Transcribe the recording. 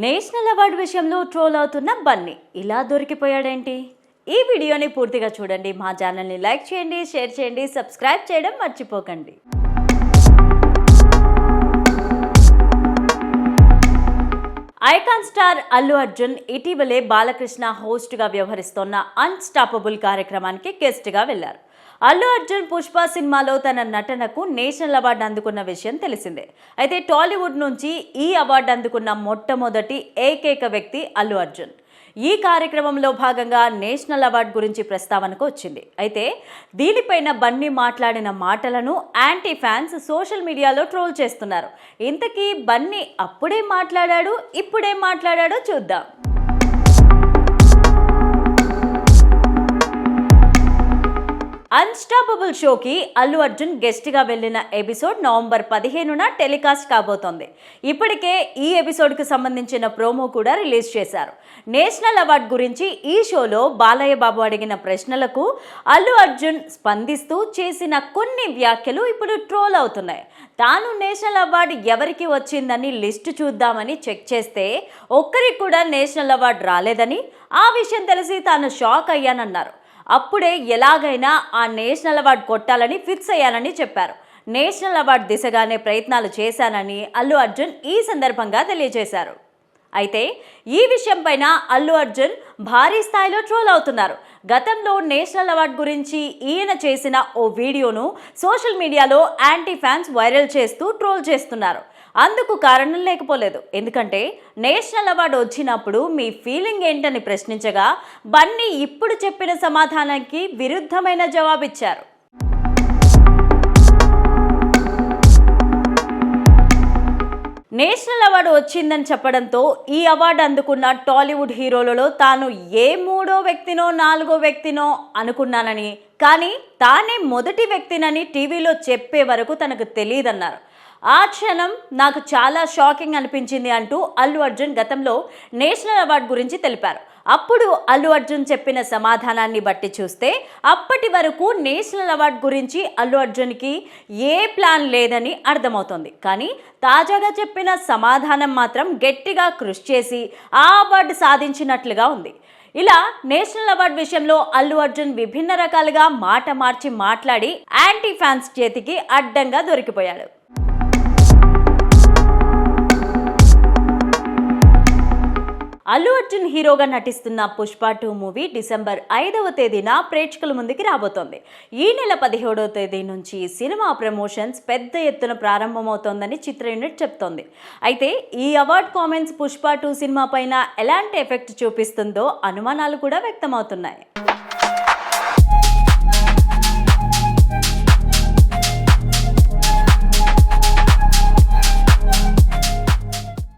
National award విషయంలో troll అవుతున్న బన్నీ ఇలా దొరికిపోయాడేంటి? ఈ వీడియోని పూర్తిగా చూడండి. మా ఛానల్ని లైక్ చేయండి, షేర్ చేయండి, సబ్స్క్రైబ్ చేయడం మర్చిపోకండి. ఐకాన్ స్టార్ అల్లు అర్జున్ ఇటీవలే బాలకృష్ణ హోస్ట్గా వ్యవహరిస్తోన్న అన్స్టాపబుల్ కార్యక్రమానికి గెస్ట్గా వెళ్లారు. అల్లు అర్జున్ పుష్ప సినిమాలో తన నటనకు నేషనల్ అవార్డు అందుకున్న విషయం తెలిసిందే. అయితే టాలీవుడ్ నుంచి ఈ అవార్డు అందుకున్న మొట్టమొదటి ఏకైక వ్యక్తి అల్లు అర్జున్. ఈ కార్యక్రమంలో భాగంగా నేషనల్ అవార్డు గురించి ప్రస్తావనకు వచ్చింది. అయితే దీనిపైన బన్నీ మాట్లాడిన మాటలను యాంటీ ఫ్యాన్స్ సోషల్ మీడియాలో ట్రోల్ చేస్తున్నారు. ఇంతకీ బన్నీ అప్పుడేం మాట్లాడాడు, ఇప్పుడేం మాట్లాడాడో చూద్దాం. అన్స్టాపబుల్ షోకి అల్లు అర్జున్ గెస్ట్గా వెళ్లిన ఎపిసోడ్ నవంబర్ 15న టెలికాస్ట్ కాబోతోంది. ఇప్పటికే ఈ ఎపిసోడ్కి సంబంధించిన ప్రోమో కూడా రిలీజ్ చేశారు. నేషనల్ అవార్డు గురించి ఈ షోలో బాలయ్య బాబు అడిగిన ప్రశ్నలకు అల్లు అర్జున్ స్పందిస్తూ చేసిన కొన్ని వ్యాఖ్యలు ఇప్పుడు ట్రోల్ అవుతున్నాయి. తాను నేషనల్ అవార్డు ఎవరికి వచ్చిందని లిస్టు చూద్దామని చెక్ చేస్తే ఒక్కరికి కూడా నేషనల్ అవార్డు రాలేదని, ఆ విషయం తెలిసి తాను షాక్ అయ్యానన్నారు. అప్పుడే ఎలాగైనా ఆ నేషనల్ అవార్డు కొట్టాలని ఫిక్స్ అయ్యానని చెప్పారు. నేషనల్ అవార్డు దిశగానే ప్రయత్నాలు చేశానని అల్లు అర్జున్ ఈ సందర్భంగా తెలియజేశారు. అయితే ఈ విషయంపైన అల్లు అర్జున్ భారీ స్థాయిలో ట్రోల్ అవుతున్నారు. గతంలో నేషనల్ అవార్డు గురించి ఈయన చేసిన ఓ వీడియోను సోషల్ మీడియాలో యాంటీ ఫ్యాన్స్ వైరల్ చేస్తూ ట్రోల్ చేస్తున్నారు. అందుకు కారణం లేకపోలేదు. ఎందుకంటే నేషనల్ అవార్డు వచ్చినప్పుడు మీ ఫీలింగ్ ఏంటని ప్రశ్నించగా బన్నీ ఇప్పుడు చెప్పిన సమాధానానికి విరుద్ధమైన జవాబిచ్చారు. నేషనల్ అవార్డు వచ్చిందని చెప్పడంతో ఈ అవార్డు అందుకున్న టాలీవుడ్ హీరోలలో తాను ఏ మూడో వ్యక్తినో నాలుగో వ్యక్తినో అనుకున్నానని, కానీ తానే మొదటి వ్యక్తినని టీవీలో చెప్పే వరకు తనకు తెలియదన్నారు. ఆ క్షణం నాకు చాలా షాకింగ్ అనిపించింది అంటూ అల్లు అర్జున్ గతంలో నేషనల్ అవార్డు గురించి తెలిపారు. అప్పుడు అల్లు అర్జున్ చెప్పిన సమాధానాన్ని బట్టి చూస్తే అప్పటి వరకు నేషనల్ అవార్డు గురించి అల్లు అర్జున్కి ఏ ప్లాన్ లేదని అర్థమవుతోంది. కానీ తాజాగా చెప్పిన సమాధానం మాత్రం గట్టిగా కృషి చేసి ఆ అవార్డు సాధించినట్లుగా ఉంది. ఇలా నేషనల్ అవార్డు విషయంలో అల్లు అర్జున్ విభిన్న రకాలుగా మాట మార్చి మాట్లాడి యాంటీ ఫ్యాన్స్ చేతికి అడ్డంగా దొరికిపోయాడు. అల్లు అర్జున్ హీరోగా నటిస్తున్న పుష్ప 2 మూవీ డిసెంబర్ 5వ తేదీన ప్రేక్షకుల ముందుకి రాబోతోంది. ఈ నెల 17వ తేదీ నుంచి సినిమా ప్రమోషన్స్ పెద్ద ఎత్తున ప్రారంభమవుతోందని చిత్ర యూనిట్ చెప్తోంది. అయితే ఈ అవార్డ్ కామెంట్స్ పుష్ప 2 సినిమా పైన ఎలాంటి ఎఫెక్ట్ చూపిస్తుందో అనుమానాలు కూడా వ్యక్తమవుతున్నాయి.